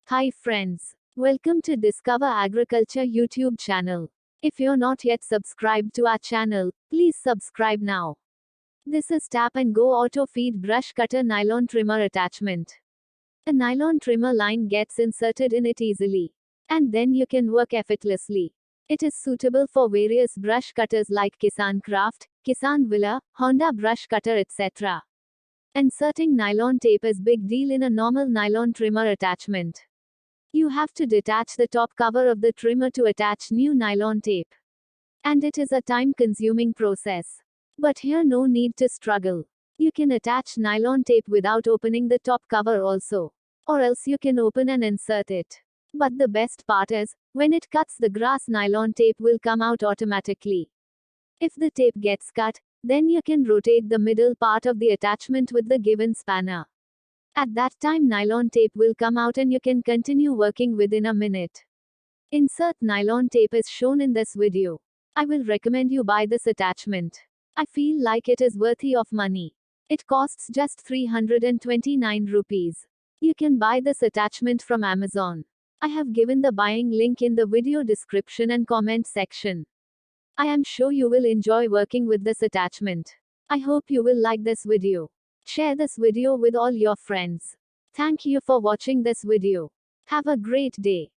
Hi friends. Welcome to Discover Agriculture YouTube channel. If you're not yet subscribed to our channel, please subscribe now. This is tap and go auto feed brush cutter nylon trimmer attachment. A nylon trimmer line gets inserted in it easily. And then you can work effortlessly. It is suitable for various brush cutters like Kisan Kraft, Kisan Villa, Honda brush cutter etc. Inserting nylon tape is big deal in a normal nylon trimmer attachment. You have to detach the top cover of the trimmer to attach new nylon tape. And it is a time-consuming process. But here no need to struggle. You can attach nylon tape without opening the top cover also. Or else you can open and insert it. But the best part is, when it cuts the grass, nylon tape will come out automatically. If the tape gets cut, then you can rotate the middle part of the attachment with the given spanner. At that time nylon tape will come out and you can continue working within a minute. Insert nylon tape is shown in this video. I will recommend you buy this attachment. I feel like it is worthy of money. It costs just 329 rupees. You can buy this attachment from Amazon. I have given the buying link in the video description and comment section. I am sure you will enjoy working with this attachment. I hope you will like this video. Share this video with all your friends. Thank you for watching this video. Have a great day.